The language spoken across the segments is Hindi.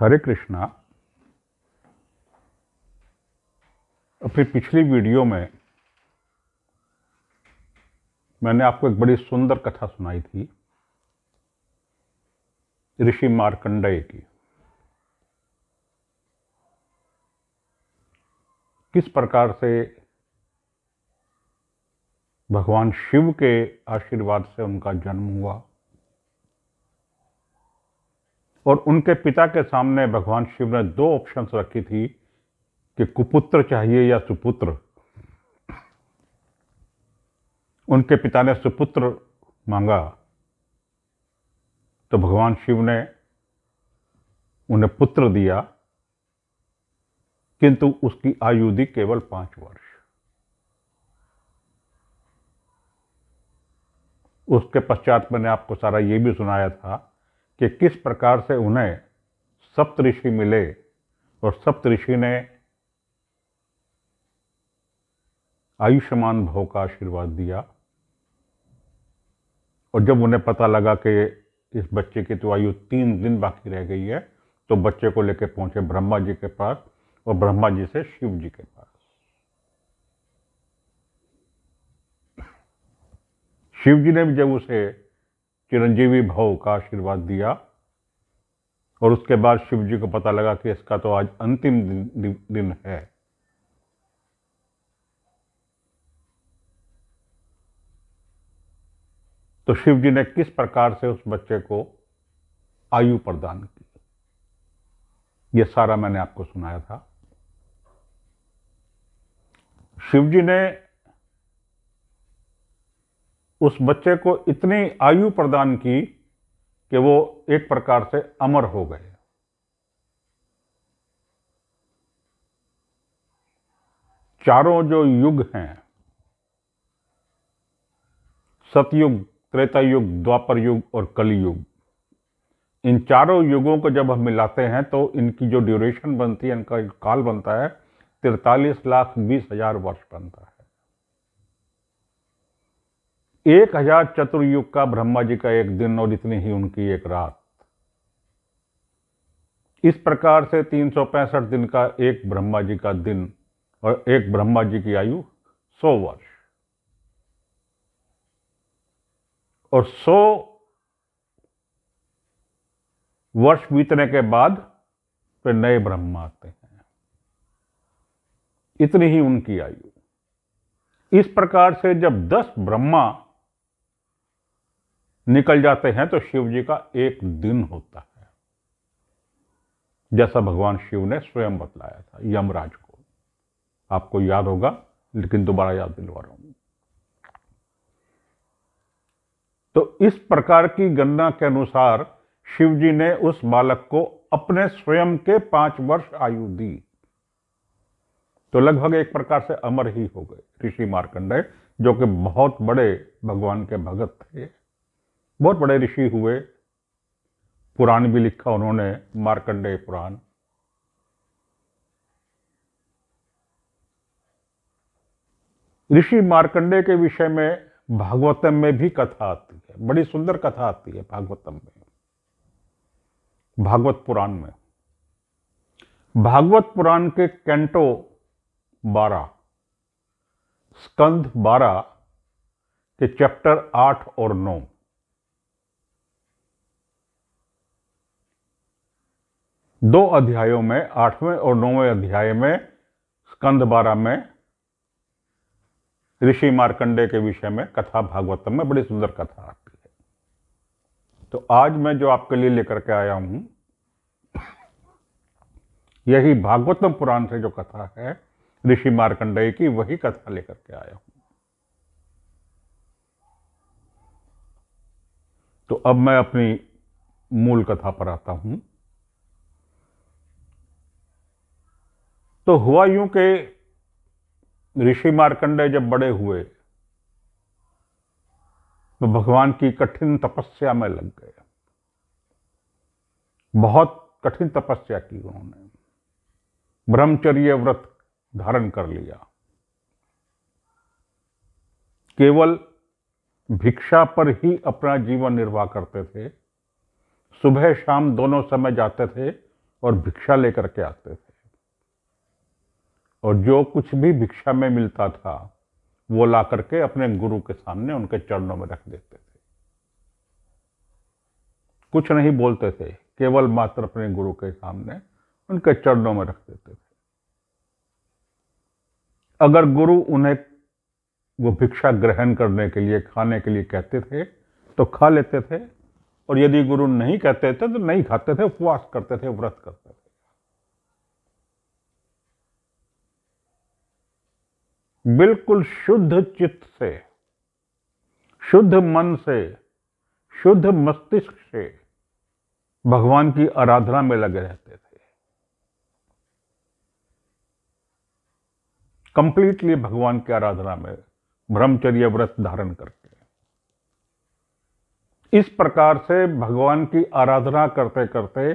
हरे कृष्णा। अपनी पिछली वीडियो में मैंने आपको एक बड़ी सुंदर कथा सुनाई थी ऋषि मार्कंडेय की। किस प्रकार से भगवान शिव के आशीर्वाद से उनका जन्म हुआ और उनके पिता के सामने भगवान शिव ने दो ऑप्शंस रखी थी कि कुपुत्र चाहिए या सुपुत्र। उनके पिता ने सुपुत्र मांगा तो भगवान शिव ने उन्हें पुत्र दिया, किंतु उसकी आयु थी केवल 5 वर्ष। उसके पश्चात मैंने आपको सारा ये भी सुनाया था कि किस प्रकार से उन्हें सप्तऋषि मिले और सप्तऋषि ने आयुष्मान भव का आशीर्वाद दिया। और जब उन्हें पता लगा कि इस बच्चे की तो आयु 3 दिन बाकी रह गई है, तो बच्चे को लेकर पहुंचे ब्रह्मा जी के पास और ब्रह्मा जी से शिव जी के पास। शिव जी ने भी जब उसे चिरंजीवी भव का आशीर्वाद दिया और उसके बाद शिव जी को पता लगा कि इसका तो आज अंतिम दिन है, तो शिव जी ने किस प्रकार से उस बच्चे को आयु प्रदान की, यह सारा मैंने आपको सुनाया था। शिव जी ने उस बच्चे को इतनी आयु प्रदान की कि वो एक प्रकार से अमर हो गए। चारों जो युग हैं, सतयुग, त्रेता युग, द्वापर युग और कलयुग, इन चारों युगों को जब हम मिलाते हैं तो इनकी जो ड्यूरेशन बनती है, इनका काल बनता है 43,20,000 वर्ष बनता है। 1000 चतुर्युग का ब्रह्मा जी का एक दिन और इतनी ही उनकी एक रात। इस प्रकार से 365 दिन का एक ब्रह्मा जी का दिन और एक ब्रह्मा जी की आयु 100 वर्ष। और 100 वर्ष बीतने के बाद फिर नए ब्रह्मा आते हैं, इतनी ही उनकी आयु। इस प्रकार से जब 10 ब्रह्मा निकल जाते हैं तो शिव जी का एक दिन होता है, जैसा भगवान शिव ने स्वयं बतलाया था यमराज को। आपको याद होगा, लेकिन दोबारा याद दिलवा रहा हूं। तो इस प्रकार की गणना के अनुसार शिव जी ने उस बालक को अपने स्वयं के 5 वर्ष आयु दी, तो लगभग एक प्रकार से अमर ही हो गए ऋषि मार्कंडेय, जो कि बहुत बड़े भगवान के भगत थे, बहुत बड़े ऋषि हुए। पुराण भी लिखा उन्होंने, मार्कंडेय पुराण। ऋषि मार्कंडेय के विषय में भागवतम में भी कथा आती है, बड़ी सुंदर कथा आती है भागवतम में, भागवत पुराण में। भागवत पुराण के कैंटो 12, स्कंध 12 के चैप्टर 8 और 9, दो अध्यायों में, 8वें और 9वें अध्याय में, स्कंध 12 में ऋषि मार्कंडेय के विषय में कथा भागवतम में बड़ी सुंदर कथा आती है। तो आज मैं जो आपके लिए लेकर के आया हूं, यही भागवतम पुराण से जो कथा है ऋषि मार्कंडेय की, वही कथा लेकर के आया हूं। तो अब मैं अपनी मूल कथा पर आता हूं। तो हुआ यूं कि ऋषि मार्कंडेय जब बड़े हुए तो भगवान की कठिन तपस्या में लग गए। बहुत कठिन तपस्या की उन्होंने, ब्रह्मचर्य व्रत धारण कर लिया। केवल भिक्षा पर ही अपना जीवन निर्वाह करते थे। सुबह शाम दोनों समय जाते थे और भिक्षा लेकर के आते थे, और जो कुछ भी भिक्षा में मिलता था वो ला करके अपने गुरु के सामने उनके चरणों में रख देते थे। कुछ नहीं बोलते थे, केवल मात्र अपने गुरु के सामने उनके चरणों में रख देते थे। अगर गुरु उन्हें वो भिक्षा ग्रहण करने के लिए, खाने के लिए कहते थे तो खा लेते थे, और यदि गुरु नहीं कहते थे तो नहीं खाते थे, उपवास करते थे, व्रत करते थे। बिल्कुल शुद्ध चित्त से, शुद्ध मन से, शुद्ध मस्तिष्क से भगवान की आराधना में लगे रहते थे, कंप्लीटली भगवान की आराधना में, ब्रह्मचर्य व्रत धारण करके। इस प्रकार से भगवान की आराधना करते करते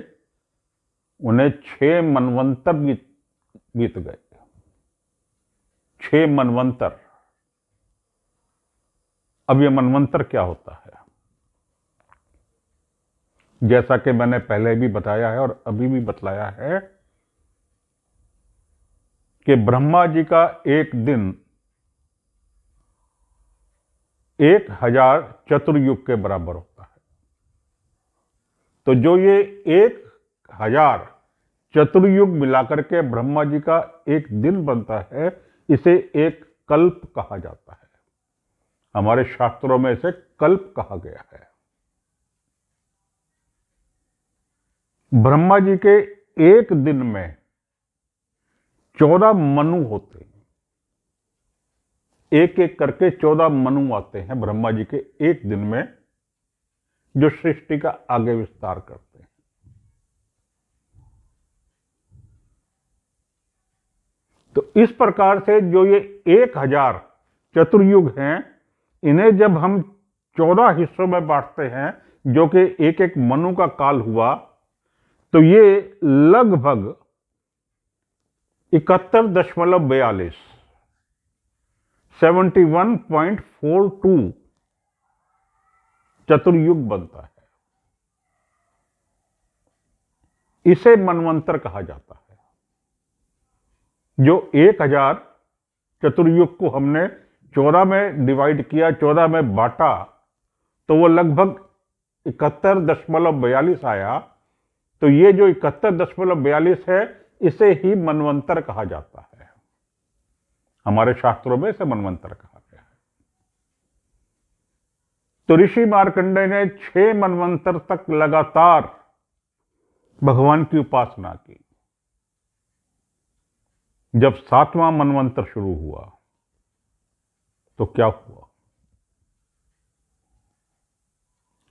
उन्हें 6 मनवंतर बीत गए। 6 मनवंतर। अब ये मनवंतर क्या होता है? जैसा कि मैंने पहले भी बताया है और अभी भी बतलाया है कि ब्रह्मा जी का एक दिन 1000 चतुर्युग के बराबर होता है। तो जो ये 1000 चतुर्युग मिलाकर के ब्रह्मा जी का एक दिन बनता है, इसे एक कल्प कहा जाता है। हमारे शास्त्रों में इसे कल्प कहा गया है। ब्रह्मा जी के एक दिन में 14 मनु होते हैं। एक एक करके 14 मनु आते हैं ब्रह्मा जी के एक दिन में, जो सृष्टि का आगे विस्तार करते हैं। तो इस प्रकार से जो ये 1000 चतुर्युग हैं, इन्हें जब हम 14 हिस्सों में बांटते हैं, जो कि एक एक मनु का काल हुआ, तो ये लगभग 71.42 71.42 चतुर्युग बनता है। इसे मनवंतर कहा जाता है। जो 1000 चतुर्युग को हमने 14 में डिवाइड किया, 14 में बांटा, तो वो लगभग 71.42 आया। तो ये जो 71.42 है, इसे ही मनवंतर कहा जाता है। हमारे शास्त्रों में इसे मनवंतर कहा गया है। तो ऋषि मार्कंडेय ने 6 मनवंतर तक लगातार भगवान की उपासना की। जब 7वां मनवंतर शुरू हुआ तो क्या हुआ?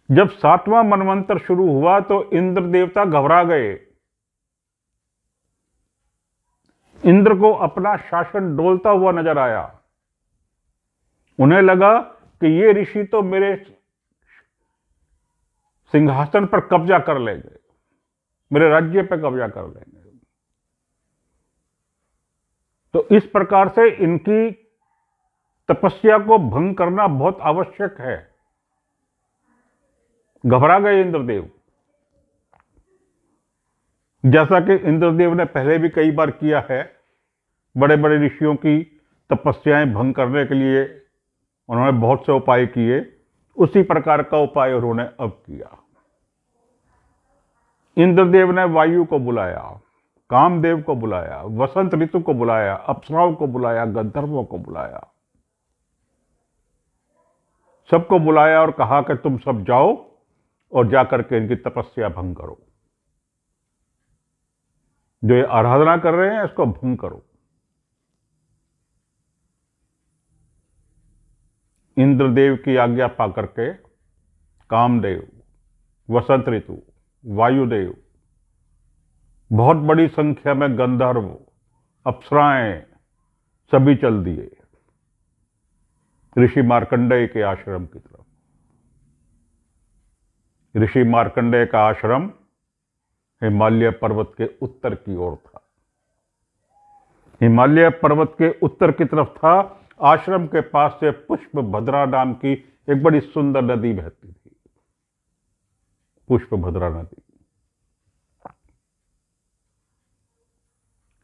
जब 7वां मनवंतर शुरू हुआ तो इंद्र देवता घबरा गए। इंद्र को अपना शासन डोलता हुआ नजर आया। उन्हें लगा कि ये ऋषि तो मेरे सिंहासन पर कब्जा कर लेंगे, मेरे राज्य पर कब्जा कर लेंगे। तो इस प्रकार से इनकी तपस्या को भंग करना बहुत आवश्यक है। घबरा गए इंद्रदेव। जैसा कि इंद्रदेव ने पहले भी कई बार किया है, बड़े बड़े ऋषियों की तपस्याएं भंग करने के लिए उन्होंने बहुत से उपाय किए। उसी प्रकार का उपाय उन्होंने अब किया। इंद्रदेव ने वायु को बुलाया, कामदेव को बुलाया, वसंत ऋतु को बुलाया, अप्सराओं को बुलाया, गंधर्वों को बुलाया, सबको बुलाया और कहा कि तुम सब जाओ और जाकर के इनकी तपस्या भंग करो। जो ये आराधना कर रहे हैं, इसको भंग करो। इंद्रदेव की आज्ञा पाकर के कामदेव, वसंत ऋतु, वायुदेव, बहुत बड़ी संख्या में गंधर्व, अप्सराएं सभी चल दिए ऋषि मार्कंडेय के आश्रम की तरफ। ऋषि मार्कंडेय का आश्रम हिमालय पर्वत के उत्तर की ओर था। हिमालय पर्वत के उत्तर की तरफ था। आश्रम के पास से पुष्प भद्रा नाम की एक बड़ी सुंदर नदी बहती थी, पुष्प भद्रा नदी।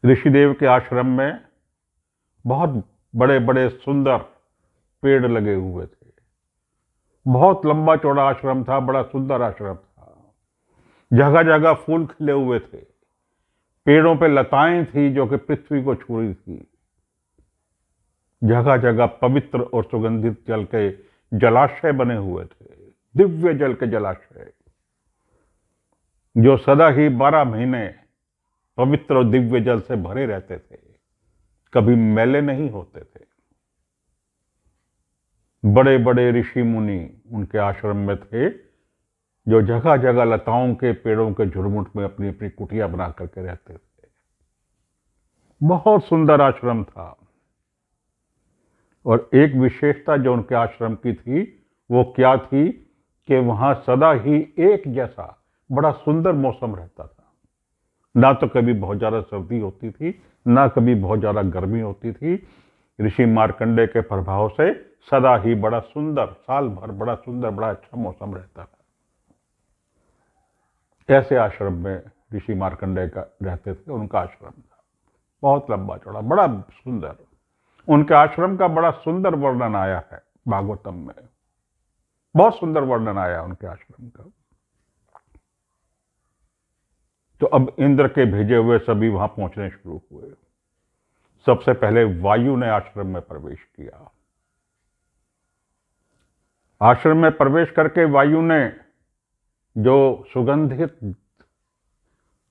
ऋषिदेव के आश्रम में बहुत बड़े बड़े सुंदर पेड़ लगे हुए थे। बहुत लंबा चौड़ा आश्रम था, बड़ा सुंदर आश्रम था। जगह जगह फूल खिले हुए थे। पेड़ों पे लताएं थी जो कि पृथ्वी को छू रही थी। जगह जगह पवित्र और सुगंधित जल के जलाशय बने हुए थे, दिव्य जल के जलाशय जो सदा ही 12 महीने पवित्र और दिव्य जल से भरे रहते थे, कभी मैले नहीं होते थे। बड़े बड़े ऋषि मुनि उनके आश्रम में थे जो जगह जगह लताओं के पेड़ों के झुरमुट में अपनी अपनी कुटिया बना करके रहते थे। बहुत सुंदर आश्रम था। और एक विशेषता जो उनके आश्रम की थी वो क्या थी कि वहां सदा ही एक जैसा बड़ा सुंदर मौसम रहता था। ना तो कभी बहुत ज्यादा सर्दी होती थी, ना कभी बहुत ज्यादा गर्मी होती थी। ऋषि मार्कंडेय के प्रभाव से सदा ही बड़ा सुंदर, साल भर बड़ा सुंदर, बड़ा अच्छा मौसम रहता था। ऐसे आश्रम में ऋषि मार्कंडेय का रहते थे। उनका आश्रम था बहुत लंबा चौड़ा, बड़ा सुंदर। उनके आश्रम का बड़ा सुंदर वर्णन आया है भागवतम में। बहुत सुंदर वर्णन आया उनके आश्रम का। तो अब इंद्र के भेजे हुए सभी वहां पहुंचने शुरू हुए। सबसे पहले वायु ने आश्रम में प्रवेश किया। आश्रम में प्रवेश करके वायु ने जो सुगंधित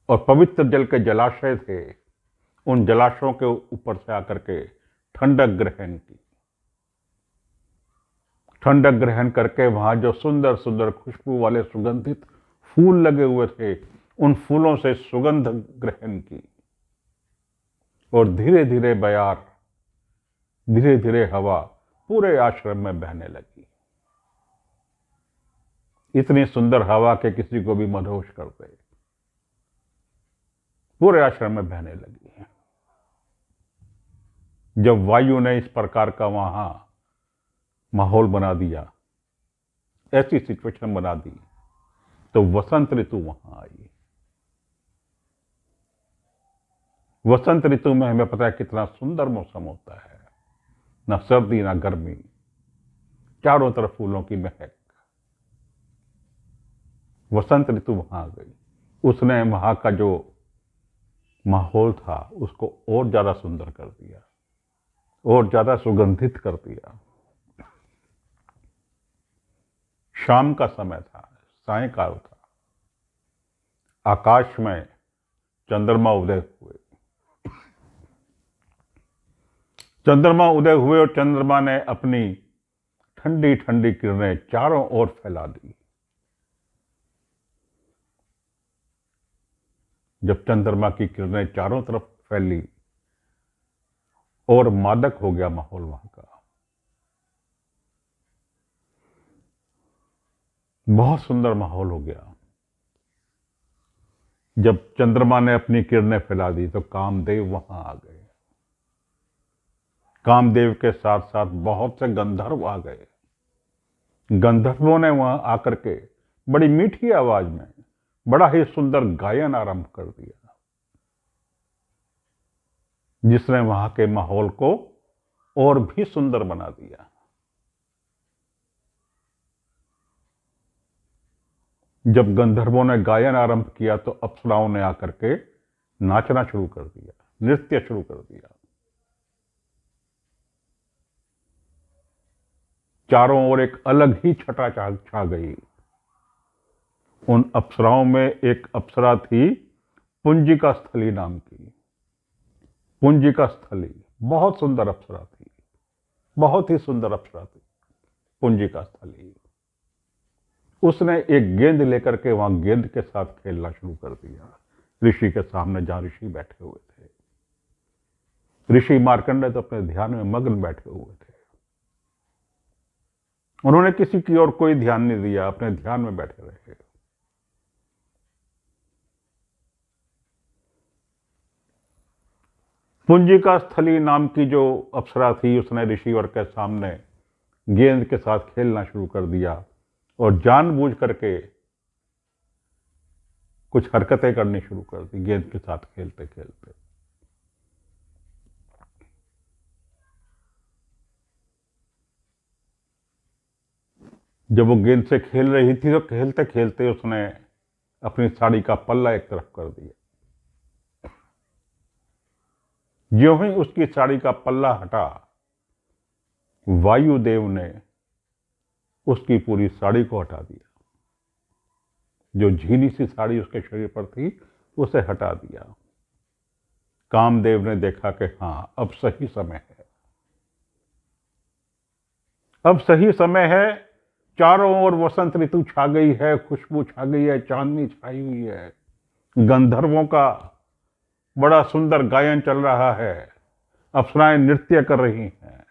और पवित्र जल के जलाशय थे, उन जलाशयों के ऊपर से आकर के ठंडक ग्रहण की। ठंडक ग्रहण करके वहां जो सुंदर सुंदर खुशबू वाले सुगंधित फूल लगे हुए थे, उन फूलों से सुगंध ग्रहण की। और धीरे धीरे बयार, धीरे धीरे हवा पूरे आश्रम में बहने लगी। इतनी सुंदर हवा के किसी को भी मदहोश कर दे। पूरे आश्रम में बहने लगी। जब वायु ने इस प्रकार का वहां माहौल बना दिया, ऐसी सिचुएशन बना दी, तो वसंत ऋतु वहां आई। वसंत ऋतु में हमें पता है कितना सुंदर मौसम होता है, ना सर्दी ना गर्मी, चारों तरफ फूलों की महक। वसंत ऋतु वहां आ गई। उसने वहां का जो माहौल था उसको और ज्यादा सुंदर कर दिया, और ज्यादा सुगंधित कर दिया। शाम का समय था, सायंकाल था। आकाश में चंद्रमा उदय हुए। चंद्रमा उदय हुए और चंद्रमा ने अपनी ठंडी ठंडी किरणें चारों ओर फैला दी। जब चंद्रमा की किरणें चारों तरफ फैली और मादक हो गया माहौल वहां का। बहुत सुंदर माहौल हो गया। जब चंद्रमा ने अपनी किरणें फैला दी तो कामदेव वहां आ गए। कामदेव के साथ साथ बहुत से गंधर्व आ गए। गंधर्वों ने वहां आकर के बड़ी मीठी आवाज में बड़ा ही सुंदर गायन आरंभ कर दिया, जिसने वहां के माहौल को और भी सुंदर बना दिया। जब गंधर्वों ने गायन आरंभ किया तो अप्सराओं ने आकर के नाचना शुरू कर दिया, नृत्य शुरू कर दिया। चारों ओर एक अलग ही छटा छा गई। उन अप्सराओं में एक अप्सरा थी पुंजिका स्थली नाम की। पुंजिका स्थली बहुत सुंदर अप्सरा थी, बहुत ही सुंदर अप्सरा थी पुंजिका स्थली। उसने एक गेंद लेकर के वहां गेंद के साथ खेलना शुरू कर दिया, ऋषि के सामने जहां ऋषि बैठे हुए थे। ऋषि मार्कंडेय तो अपने ध्यान में मग्न बैठे हुए थे। उन्होंने किसी की ओर कोई ध्यान नहीं दिया, अपने ध्यान में बैठे रहे। पुंजिका स्थली नाम की जो अप्सरा थी, उसने ऋषिवर के सामने गेंद के साथ खेलना शुरू कर दिया और जानबूझ करके कुछ हरकतें करनी शुरू कर दी गेंद के साथ खेलते खेलते। जब वो गेंद से खेल रही थी तो खेलते खेलते उसने अपनी साड़ी का पल्ला एक तरफ कर दिया। ज्यों ही उसकी साड़ी का पल्ला हटा, वायुदेव ने उसकी पूरी साड़ी को हटा दिया। जो झीली सी साड़ी उसके शरीर पर थी उसे हटा दिया। कामदेव ने देखा कि हां, अब सही समय है, अब सही समय है। चारों ओर वसंत ऋतु छा गई है, खुशबू छा गई है, चांदनी छाई हुई है, गंधर्वों का बड़ा सुंदर गायन चल रहा है, अप्सराएं नृत्य कर रही हैं।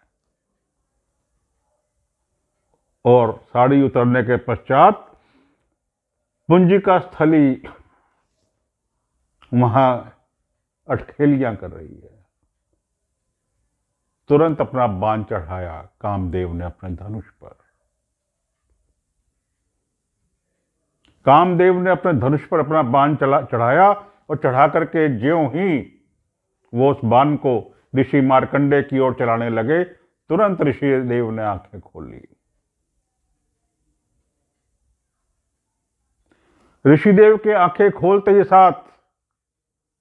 और साड़ी उतरने के पश्चात पुंजिका स्थली वहां अटखेलियां कर रही है। तुरंत अपना बाण चढ़ाया कामदेव ने अपने धनुष पर। कामदेव ने अपने धनुष पर अपना बाण चढ़ाया और चढ़ा करके ज्यों ही वो उस बाण को ऋषि मार्कंडे की ओर चलाने लगे, तुरंत ऋषि देव ने आंखें खोल ली। ऋषिदेव के आंखें खोलते ही साथ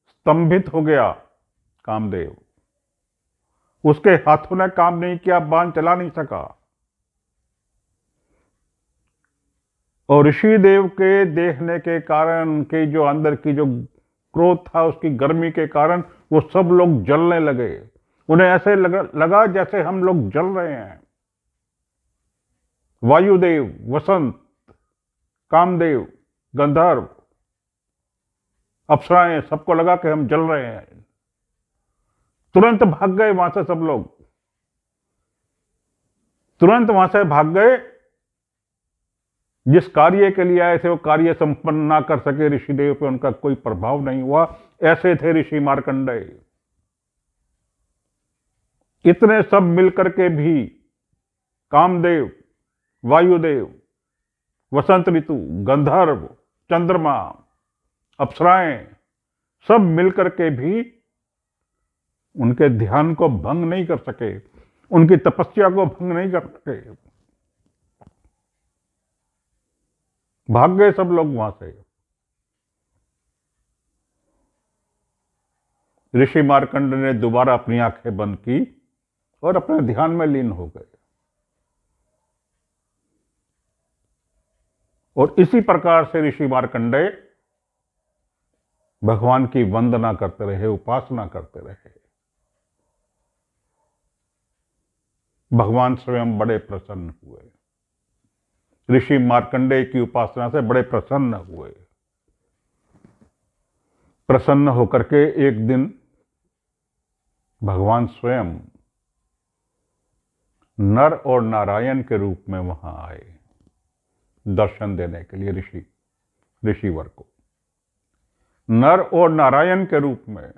स्तंभित हो गया कामदेव। उसके हाथों ने काम नहीं किया, बाण चला नहीं सका। और ऋषिदेव के देखने के कारण, उनके जो अंदर की जो क्रोध था, उसकी गर्मी के कारण वो सब लोग जलने लगे। उन्हें ऐसे लगा जैसे हम लोग जल रहे हैं। वायुदेव, वसंत, कामदेव, गंधर्व, अप्सराएं, सबको लगा कि हम जल रहे हैं। तुरंत भाग गए वहां से सब लोग, तुरंत वहां से भाग गए। जिस कार्य के लिए आए थे वो कार्य संपन्न ना कर सके, ऋषिदेव पे उनका कोई प्रभाव नहीं हुआ। ऐसे थे ऋषि मार्कंडेय। इतने सब मिलकर के भी कामदेव, वायुदेव, वसंत ऋतु, गंधर्व, चंद्रमा, अप्सराएं, सब मिलकर के भी उनके ध्यान को भंग नहीं कर सके, उनकी तपस्या को भंग नहीं कर सके। भाग गए सब लोग वहां से। ऋषि मार्कंड ने दोबारा अपनी आंखें बंद की और अपने ध्यान में लीन हो गए। और इसी प्रकार से ऋषि मार्कंडेय भगवान की वंदना करते रहे, उपासना करते रहे। भगवान स्वयं बड़े प्रसन्न हुए, ऋषि मार्कंडेय की उपासना से बड़े प्रसन्न हुए। प्रसन्न होकर के एक दिन भगवान स्वयं नर और नारायण के रूप में वहां आए दर्शन देने के लिए ऋषिवर को। नर और नारायण के रूप में।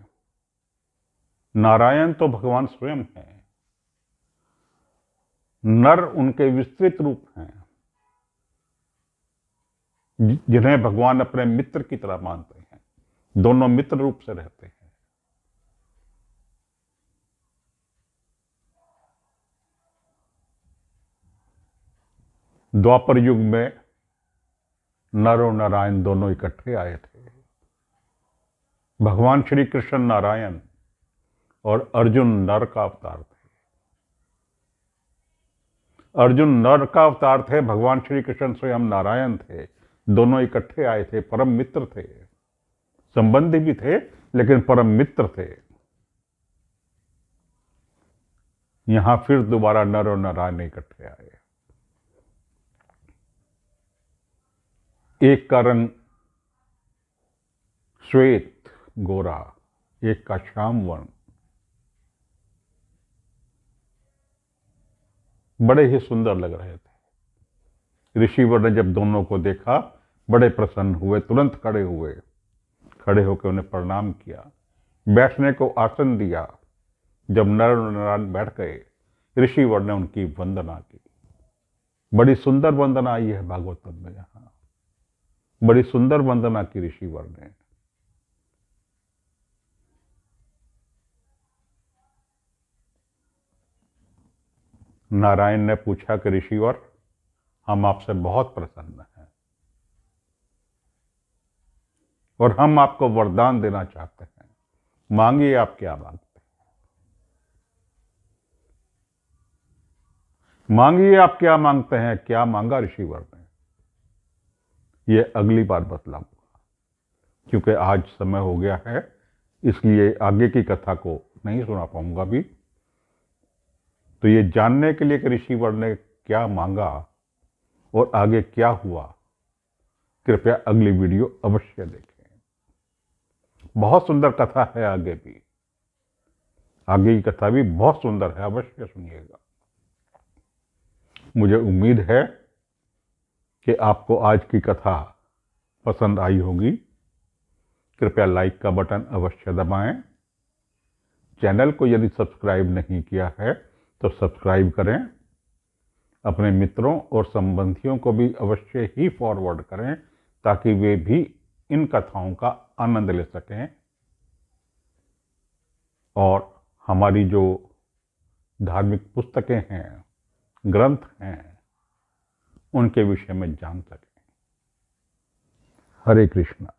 नारायण तो भगवान स्वयं हैं, नर उनके विस्तृत रूप हैं, जिन्हें भगवान अपने मित्र की तरह मानते हैं। दोनों मित्र रूप से रहते हैं। द्वापर युग में नर और नारायण दोनों इकट्ठे आए थे। भगवान श्री कृष्ण नारायण और अर्जुन नर का अवतार थे। अर्जुन नर का अवतार थे, भगवान श्री कृष्ण स्वयं नारायण थे। दोनों इकट्ठे आए थे, परम मित्र थे, संबंधी भी थे लेकिन परम मित्र थे। यहां फिर दोबारा नर और नारायण इकट्ठे आए। एक का रंग श्वेत गोरा, एक का श्याम वर्ण। बड़े ही सुंदर लग रहे थे। ऋषिवर ने जब दोनों को देखा बड़े प्रसन्न हुए, तुरंत खड़े हुए। खड़े होकर उन्हें प्रणाम किया, बैठने को आसन दिया। जब नर और नारायण बैठ गए, ऋषिवर ने उनकी वंदना की। बड़ी सुंदर वंदना आई है भागवतम में। यहां बड़ी सुंदर वंदना की ऋषिवर ने। नारायण ने पूछा कि ऋषिवर, हम आपसे बहुत प्रसन्न हैं और हम आपको वरदान देना चाहते हैं। मांगिए आप क्या मांगते हैं, मांगिए आप क्या मांगते हैं। क्या मांगा ऋषिवर ने, ये अगली बार बतलाऊंगा, क्योंकि आज समय हो गया है, इसलिए आगे की कथा को नहीं सुना पाऊंगा भी। तो ये जानने के लिए कि ऋषिवर ने क्या मांगा और आगे क्या हुआ, कृपया अगली वीडियो अवश्य देखें। बहुत सुंदर कथा है आगे भी, आगे की कथा भी बहुत सुंदर है, अवश्य सुनिएगा। मुझे उम्मीद है कि आपको आज की कथा पसंद आई होगी। कृपया लाइक का बटन अवश्य दबाएं। चैनल को यदि सब्सक्राइब नहीं किया है तो सब्सक्राइब करें। अपने मित्रों और संबंधियों को भी अवश्य ही फॉरवर्ड करें, ताकि वे भी इन कथाओं का आनंद ले सकें और हमारी जो धार्मिक पुस्तकें हैं, ग्रंथ हैं, उनके विषय में जान सकें। हरे कृष्णा।